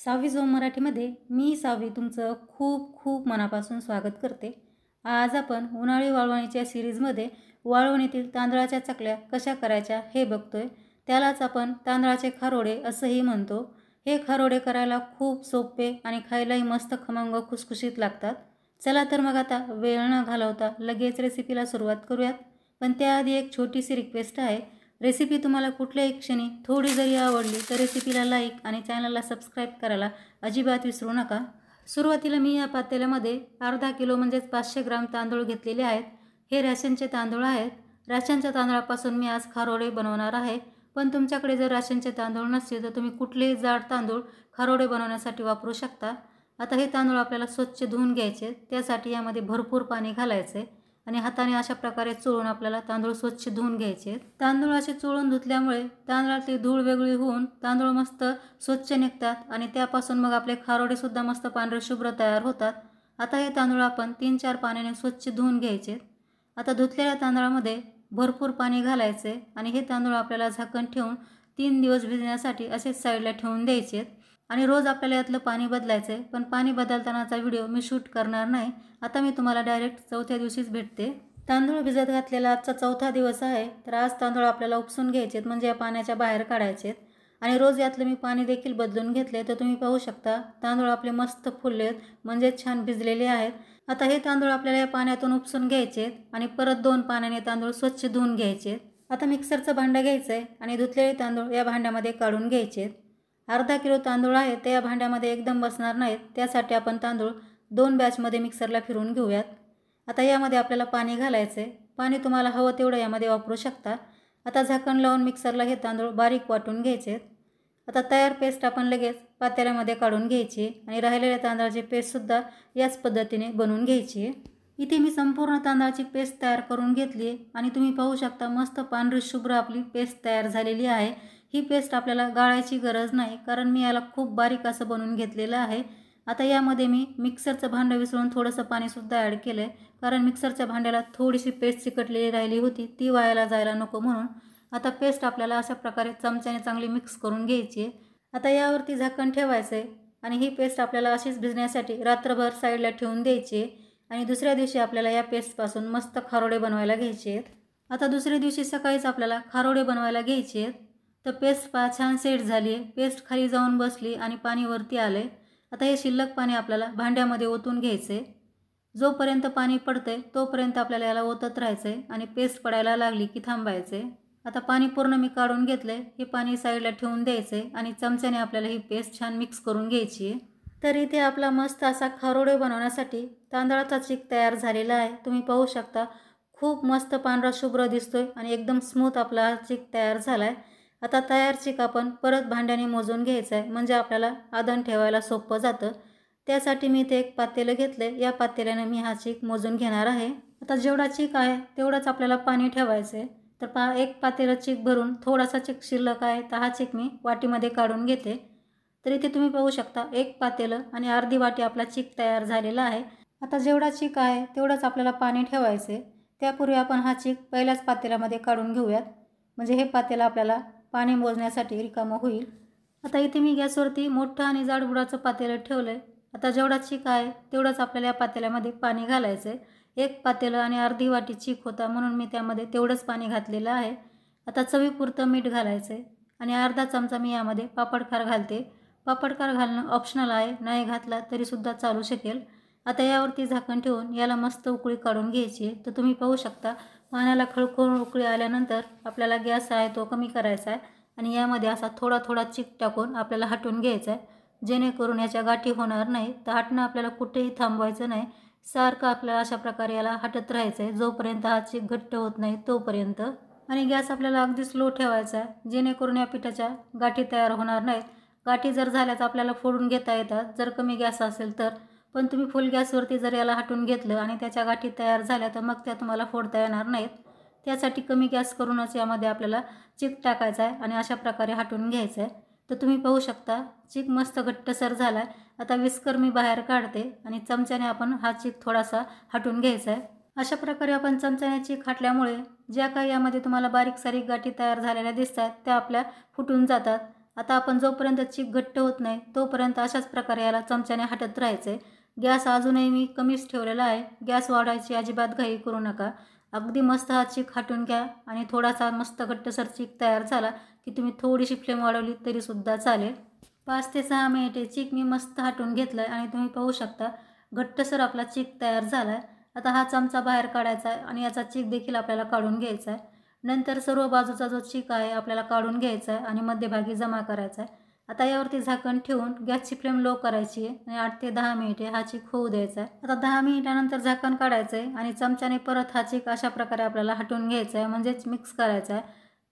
6वी zone मराठीमध्ये मी 6वी तुमचं खूप खूप मनापासून स्वागत करते। आज आपण उन्हाळी वाळवणीच्या सिरीजमध्ये वाळवणीतील तांदळाच्या चकल्या कशा करायच्या हे बघतोय। त्यालाच आपण तांदळाचे खारोडे असंही म्हणतो। हे खारोडे करायला खूप सोपे आणि खायलाही मस्त खमंग खुसखुशीत लागतात। चला तर मग आता वेळ न घालवता लगेच रेसिपीला सुरुवात करूयात। पण त्याआधी एक छोटीशी रिक्वेस्ट आहे। रेसिपी तुम्हाला कुठल्याही क्षणी थोडी जरी आवडली तर रेसिपीला लाईक आणि चॅनलला सबस्क्राईब करायला अजिबात विसरू नका। सुरुवातीला मी या पातेल्यामध्ये अर्धा किलो म्हणजेच 500 ग्राम तांदूळ घेतलेले आहेत। हे राशनचे तांदूळ आहेत। राशनच्या तांदळापासून मी आज खारोडे बनवणार आहे। पण तुमच्याकडे जर राशनचे तांदूळ नसतील तर तुम्ही कुठलेही जाड तांदूळ खारोडे बनवण्यासाठी वापरू शकता। आता हे तांदूळ आपल्याला स्वच्छ धुवून घ्यायचे। त्यासाठी यामध्ये भरपूर पाणी घालायचे आणि हाताने अशा प्रकारे चोळून आपल्याला तांदूळ स्वच्छ धुवून घ्यायचे। तांदूळ असे चोळून धुतल्यामुळे तांदळातली धूळ वेगळी होऊन तांदूळ मस्त स्वच्छ निघतात आणि त्यापासून मग आपले खारोडे सुद्धा मस्त पांढरे शुभ्र तयार होतात। आता हे तांदूळ आपण 3-4 पाण्याने स्वच्छ धुवून घ्यायचे। आता धुतलेल्या तांदळामध्ये भरपूर पाणी घालायचे आणि हे तांदूळ आपल्याला झाकण ठेवून 3 दिवस भिजण्यासाठी असेच साईडला ठेवून द्यायचे आणि रोज आपल्याला यातलं पाणी बदलायचे। पण पाणी बदलतानाचा व्हिडिओ मी शूट करणार नाही। आता मी तुम्हाला डायरेक्ट चौथ्या दिवशीच भेटते। तांदूळ भिजत घातलेला आजचा चौथा दिवस आहे। तर आज तांदूळ आपल्याला उपसून घ्यायचे म्हणजे या पाण्याच्या बाहेर काढायचे आणि रोज यातलं मी पाणी देखील बदलून घेतले। तर तुम्ही पाहू शकता तांदूळ आपले मस्त फुललेत म्हणजे छान भिजलेले आहेत। आता हे तांदूळ आपल्याला या पाण्यातून उपसून घ्यायचे आणि परत 2 पाण्याने तांदूळ स्वच्छ धुवून घ्यायचे। आता मिक्सरचं भांडं घ्यायचं आहे आणि धुतलेले तांदूळ या भांड्यामध्ये काढून घ्यायचे। अर्धा किलो तांदूळ आहे ते या भांड्यामध्ये एकदम बसणार नाहीत। त्यासाठी आपण तांदूळ 2 बॅचमध्ये मिक्सरला फिरवून घेऊयात। आता यामध्ये आपल्याला पाणी घालायचे। पाणी तुम्हाला हवं तेवढं यामध्ये वापरू शकता। आता झाकण लावून मिक्सरला हे तांदूळ बारीक वाटून घ्यायचे। आता तयार पेस्ट आपण लगेच पातेल्यामध्ये काढून घ्यायची आणि राहिलेल्या तांदळाची पेस्टसुद्धा याच पद्धतीने बनवून घ्यायची। इथे मी संपूर्ण तांदळाची पेस्ट तयार करून घेतली आणि तुम्ही पाहू शकता मस्त पांढरी शुभ्र आपली पेस्ट तयार झालेली आहे। ही पेस्ट आपल्याला गाळायची गरज नाही कारण मी याला खूप बारीक असं बनवून घेतलेलं आहे। आता यामध्ये मी मिक्सरचं भांडं विसळून थोडंसं पाणीसुद्धा ॲड केलं आहे कारण मिक्सरच्या भांड्याला थोडीशी पेस्ट चिकटलेली राहिली होती ती वायाला जायला नको म्हणून। आता पेस्ट आपल्याला अशा प्रकारे चमच्याने चांगली मिक्स करून घ्यायची। आता यावरती झाकण ठेवायचं आहे आणि ही पेस्ट आपल्याला अशीच भिजण्यासाठी रात्रभर साईडला ठेवून द्यायची आणि दुसऱ्या दिवशी आपल्याला या पेस्टपासून मस्त खारोडे बनवायला घ्यायचे आहेत। आता दुसऱ्या दिवशी सकाळीच आपल्याला खारोडे बनवायला घ्यायचे आहेत। तर पेस्ट पहा छान सेट झाली आहे। पेस्ट खाली जाऊन बसली आणि पाणी वरती आले। आता हे शिल्लक पाणी आपल्याला भांड्यामध्ये ओतून घ्यायचे। जोपर्यंत पाणी पडतंय तोपर्यंत आपल्याला याला ओतत राहायचे आणि पेस्ट पडायला लागली की थांबायचे। आता पाणी पूर्ण मी काढून घेतले। हे पाणी साईडला ठेवून द्यायचे आणि चमच्याने आपल्याला ही पेस्ट छान मिक्स करून घ्यायची। तर इथे आपला मस्त असा खारोडे बनवण्यासाठी तांदळाचा चीक तयार झालेला आहे। तुम्ही पाहू शकता खूप मस्त पांढरा शुभ्र दिसतोय आणि एकदम स्मूथ आपला चीक तयार झाला आहे। आता तयार चीक आपण परत भांड्याने मोजून घ्यायचं आहे म्हणजे आपल्याला आदन ठेवायला सोपं जातं। त्यासाठी मी इथे एक पातेलं घेतले। या पातेल्याने मी हा चीक मोजून घेणार आहे। आता जेवढा चीक आहे तेवढंच आपल्याला पाणी ठेवायचं आहे। तर पहा एक पातेलं चीक भरून थोडासा चीक शिल्लक आहे तर हा चीक मी वाटीमध्ये काढून घेते। तर इथे तुम्ही पाहू शकता एक पातेलं आणि अर्धी वाटी आपला चीक तयार झालेला आहे। आता जेवढा चीक आहे तेवढंच आपल्याला पाणी ठेवायचे। त्यापूर्वी आपण हा चीक पहिल्याच पातेल्यामध्ये काढून घेऊयात म्हणजे हे पातेलं आपल्याला पाणी मोजण्यासाठी रिकामं होईल। आता इथे मी गॅसवरती मोठं आणि जाड बुडाचं पातेलं ठेवलंय। आता जेवढा चीक आहे तेवढंच आपल्याला या पातेल्यामध्ये पाणी घालायचं आहे। एक पातेलं आणि अर्धी वाटी चीक होता म्हणून मी त्यामध्ये तेवढंच पाणी घातलेलं आहे। आता चवीपुरतं मीठ घालायचं आहे आणि अर्धा चमचा मी यामध्ये पापडखार घालते। पापडखार घालणं ऑप्शनल आहे, नाही घातला तरीसुद्धा चालू शकेल। आता यावरती झाकण ठेवून याला मस्त उकळी काढून घ्यायची आहे। तर तुम्ही पाहू शकता पाण्याला खळखळून उकळी आल्यानंतर आपल्याला गॅस आहे तो कमी करायचा आहे आणि यामध्ये असा थोडा थोडा चीक टाकून आपल्याला हटवून घ्यायचा आहे जेणेकरून याच्या गाठी होणार नाही। तर हटणं आपल्याला कुठेही थांबवायचं नाही। सारखं आपल्याला अशा प्रकारे याला हटत राहायचं आहे जोपर्यंत हा चीक घट्ट होत नाही तोपर्यंत आणि गॅस आपल्याला अगदी स्लो ठेवायचा आहे जेणेकरून या पिठाच्या गाठी तयार होणार नाहीत। गाठी जर झाल्याच आपल्याला फोडून घेता येतात जर कमी गॅस असेल तर। पण तुम्ही फुल गॅसवरती जर याला हटून घेतलं आणि त्याच्या गाठी तयार झाल्या तर मग त्या तुम्हाला फोडता येणार नाहीत। त्यासाठी कमी गॅस करूनच यामध्ये आपल्याला चीक टाकायचा आहे आणि अशा प्रकारे हटून घ्यायचं आहे। तर तुम्ही पाहू शकता चीक मस्त घट्टसर झाला आहे। आता विस्कर मी बाहेर काढते आणि चमच्याने आपण हा चीक थोडासा हटून घ्यायचा आहे। अशा प्रकारे आपण चमच्याने चीक हटल्यामुळे ज्या काही यामध्ये तुम्हाला बारीक सारीक गाठी तयार झालेल्या दिसतात त्या आपल्या फुटून जातात आता आपण जोपर्यंत चीक घट्ट होत नाही तोपर्यंत अशाच प्रकारे याला चमच्याने हटत राहायचं आहे. गॅस अजूनही मी कमीच ठेवलेला आहे. गॅस वाढवायची अजिबात घाई करू नका. अगदी मस्त हा चीक हटून घ्या आणि थोडासा मस्त घट्टसर चीक तयार झाला की तुम्ही थोडीशी फ्लेम वाढवली तरीसुद्धा चालेल. 5 ते 6 मिनिटे चीक मी मस्त हटून घेतलं आहे आणि तुम्ही पाहू शकता घट्टसर आपला चीक तयार झाला आहे. आता हा चमचा बाहेर काढायचा आहे आणि याचा चीक देखील आपल्याला काढून घ्यायचा आहे. नंतर सर्व बाजूचा जो चीक आहे आपल्याला काढून घ्यायचा आहे आणि मध्यभागी जमा करायचा आहे. आता यावरती झाकण ठेवून गॅसची फ्लेम लो करायची आहे आणि 8 ते 10 मिनिटे हा चीक होऊ द्यायचा आहे. आता 10 मिनिटानंतर झाकण काढायचं आहे आणि चमच्याने परत हा चीक अशा प्रकारे आपल्याला हटवून घ्यायचा आहे, म्हणजेच मिक्स करायचा आहे.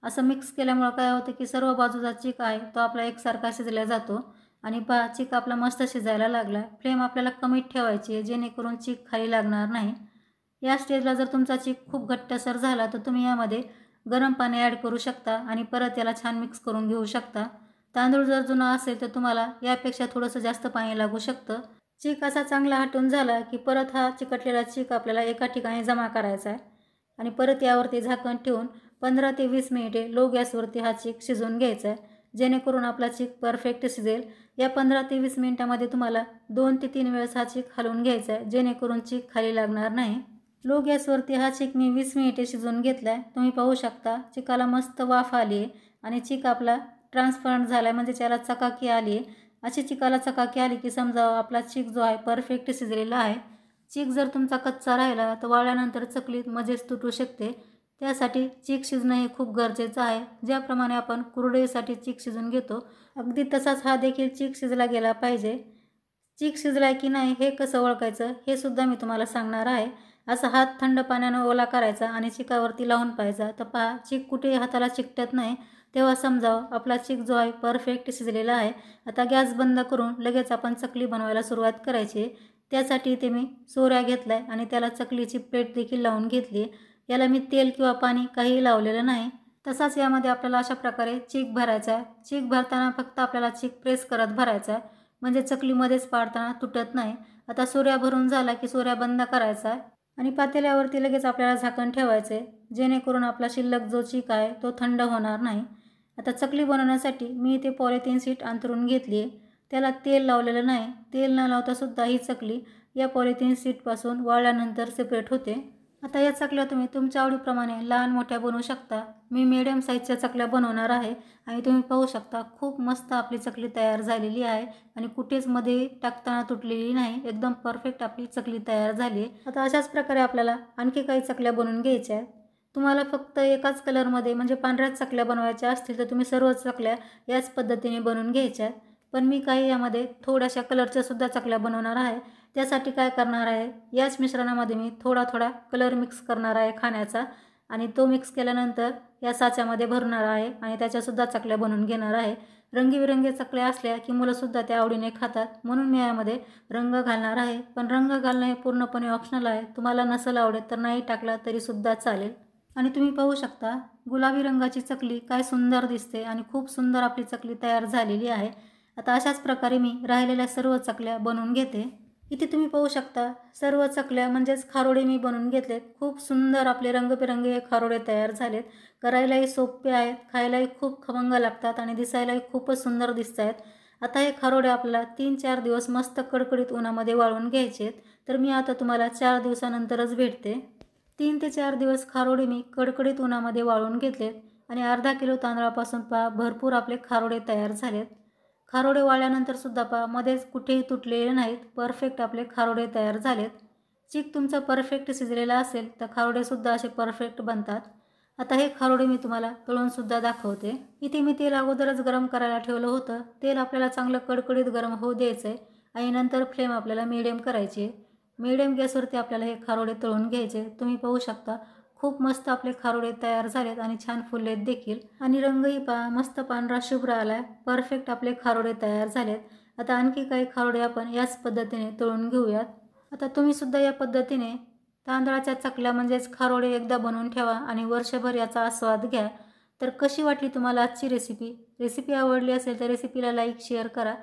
असं मिक्स केल्यामुळं काय होतं की सर्व बाजूचा चीक आहे तो आपला एकसारखा शिजला जातो आणि पहा चीक आपला मस्त शिजायला लागला. फ्लेम आपल्याला कमी ठेवायची आहे जेणेकरून चीक खाली लागणार नाही. या स्टेजला जर तुमचा चीक खूप घट्टसर झाला तर तुम्ही यामध्ये गरम पाणी ॲड करू शकता आणि परत याला छान मिक्स करून घेऊ शकता. तांदूळ जर जुना असेल तर तुम्हाला यापेक्षा थोडंसं जास्त पाणी लागू शकतं. चीक असा चांगला हटून झाला की परत हा चिकटलेला चीक आपल्याला एका ठिकाणी जमा करायचा आहे आणि परत यावरती झाकण ठेवून 15 ते 20 मिनिटे लो गॅसवरती हा चीक शिजवून घ्यायचा आहे जेणेकरून आपला चीक परफेक्ट शिजेल. या 15 ते 20 मिनिटामध्ये तुम्हाला 2 ते 3 वेळेस हा चीक हलवून घ्यायचा आहे जेणेकरून चीक खाली लागणार नाही. लो गॅसवरती हा चीक मी 20 मिनिटे शिजवून घेतला आहे. तुम्ही पाहू शकता चिकाला मस्त वाफ आली आहे आणि चीक आपला ट्रान्सपरंट झाला आहे, म्हणजे त्याला चकाकी आली आहे. अशी चिकाला चकाकी आली की समजा आपला चीक जो आहे परफेक्ट शिजलेला आहे. चीक जर तुमचा कच्चा राहिला तर वाळल्यानंतर चकलीत मध्येच तुटू शकते. त्यासाठी चीक शिजणं हे खूप गरजेचं आहे. ज्याप्रमाणे आपण कुरडईसाठी चीक शिजून घेतो अगदी तसाच हा देखील चीक शिजला गेला पाहिजे. चीक शिजलाय की नाही हे कसं ओळखायचं हे सुद्धा मी तुम्हाला सांगणार आहे. असा हात थंड पाण्यानं ओला करायचा आणि चिकावरती लावून पाहायचा. तर पहा चीक कुठेही हाताला चिकटत नाही. तेव्हा समजावं आपला चीक जो आहे परफेक्ट शिजलेला आहे. आता गॅस बंद करून लगेच आपण चकली बनवायला सुरुवात करायची. त्यासाठी इथे मी सोऱ्या घेतला आहे आणि त्याला चकलीची प्लेट देखील लावून घेतली. याला मी तेल किंवा पाणी काहीही लावलेलं नाही. तसाच यामध्ये आपल्याला अशा प्रकारे चीक भरायचा आहे. चीक भरताना फक्त आपल्याला चीक प्रेस करत भरायचा आहे, म्हणजे चकलीमध्येच पाडताना तुटत नाही. आता सोऱ्या भरून झाला की सोऱ्या बंद करायचा आहे आणि पातेल्यावरती लगेच आपल्याला झाकण ठेवायचं आहे जेणेकरून आपला शिल्लक जो चीक आहे तो थंड होणार नाही. आता चकली बनवण्यासाठी मी इथे पॉलिथिन शीट अंथरून घेतली आहे. त्याला तेल लावलेलं नाही. तेल न लावतासुद्धा ही चकली या पॉलिथिन शीटपासून वाळल्यानंतर सेपरेट होते. आता या चकल्या तुम्ही तुमच्या आवडीप्रमाणे लहान मोठ्या बनवू शकता. मी मिडियम साईजच्या चकल्या बनवणार आहे आणि तुम्ही पाहू शकता खूप मस्त आपली चकली तयार झालेली आहे आणि कुठेच मध्ये टाकताना तुटलेली नाही. एकदम परफेक्ट आपली चकली तयार झाली आहे. आता अशाच प्रकारे आपल्याला आणखी काही चकल्या बनवून घ्यायच्या आहेत. तुम्हाला फक्त एकाच कलरमध्ये म्हणजे पांढऱ्याच चकल्या बनवायच्या असतील तर तुम्ही सर्व चकल्या याच पद्धतीने बनवून घ्यायच्या आहेत. पण मी काही यामध्ये थोड्याशा कलरच्या सुद्धा चकल्या बनवणार आहे. त्यासाठी काय करणार आहे, याच मिश्रणामध्ये मी थोडा थोडा कलर मिक्स करणार आहे खाण्याचा आणि तो मिक्स केल्यानंतर या साच्यामध्ये भरणार आहे आणि त्याच्यासुद्धा चकल्या बनवून घेणार आहे. रंगीबिरंगी चकल्या असल्या की मुलंसुद्धा त्या आवडीने खातात, म्हणून मी यामध्ये रंग घालणार आहे. पण रंग घालणं हे पूर्णपणे ऑप्शनल आहे. तुम्हाला नसेल आवडत तर नाही टाकला तरीसुद्धा चालेल. आणि तुम्ही पाहू शकता गुलाबी रंगाची चकली काय सुंदर दिसते आणि खूप सुंदर आपली चकली तयार झालेली आहे. आता अशाच प्रकारे मी राहिलेल्या सर्व चकल्या बनवून घेते. इथे तुम्ही पाहू शकता सर्व चकल्या म्हणजेच खारोडे मी बनवून घेतलेत. खूप सुंदर आपले रंगबिरंगी हे खारोडे तयार झालेत. करायलाही सोपे आहेत, खायलाही खूप खमंग लागतात आणि दिसायलाही खूपच सुंदर दिसत आहेत. आता हे खारोडे आपल्याला 3-4 दिवस मस्त कडकडीत उन्हामध्ये वाळवून घ्यायचे आहेत. तर मी आता तुम्हाला 4 दिवसानंतरच भेटते. 3 ते 4 दिवस खारोडे मी कडकडीत उन्हामध्ये वाळवून घेतलेत आणि अर्धा किलो तांदळापासून भरपूर आपले खारोडे तयार झालेत. खारोडे वाळल्यानंतर सुद्धा मध्येच कुठेही तुटलेले नाहीत. परफेक्ट आपले खारोडे तयार झालेत. चीक तुमचा परफेक्ट शिजलेला असेल तर खारोडेसुद्धा असे परफेक्ट बनतात. आता हे खारोडे मी तुम्हाला तळूनसुद्धा दाखवते. इथे मी तेल अगोदरच गरम करायला ठेवलं होतं. तेल आपल्याला चांगलं कडकडीत गरम होऊ द्यायचं आहे आणि नंतर फ्लेम आपल्याला मीडियम करायची आहे. मीडियम गॅसवरती आपल्याला हे खारोडे तळून घ्यायचे. तुम्ही पाहू शकता खूप मस्त आपले खारोडे तयार झालेत आणि छान फुललेत देखील आणि रंगही मस्त पांढरा शुभ्र आलाय. परफेक्ट आपले खारोडे तयार झालेत. आता आणखी काही खारोडे आपण याच पद्धतीने तळून घेऊयात. आता तुम्ही सुद्धा या पद्धतीने तांदळाच्या चकल्या म्हणजेच खारोडे एकदा बनवून ठेवा आणि वर्षभर याचा आस्वाद घ्या. तर कशी वाटली तुम्हाला आजची रेसिपी आवडली असेल तर रेसिपीला लाईक शेअर करा.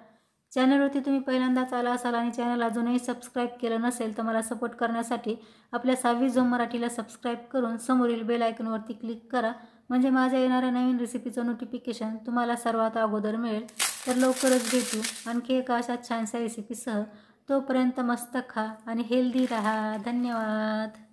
चॅनलवरती तुम्ही पहिल्यांदाच आला असाल आणि चॅनल अजूनही सबस्क्राईब केलं नसेल तर मला सपोर्ट करण्यासाठी आपल्या सावी झोम मराठीला सबस्क्राईब करून समोरील बेल आयकॉनवरती क्लिक करा. म्हणजे माझ्या येणाऱ्या नवीन रेसिपीचं नोटिफिकेशन तुम्हाला सर्वात अगोदर मिळेल. तर लवकरच भेटू आणखी एका अशा छानशा रेसिपीसह. तोपर्यंत मस्त खा आणि हेल्दी राहा. धन्यवाद.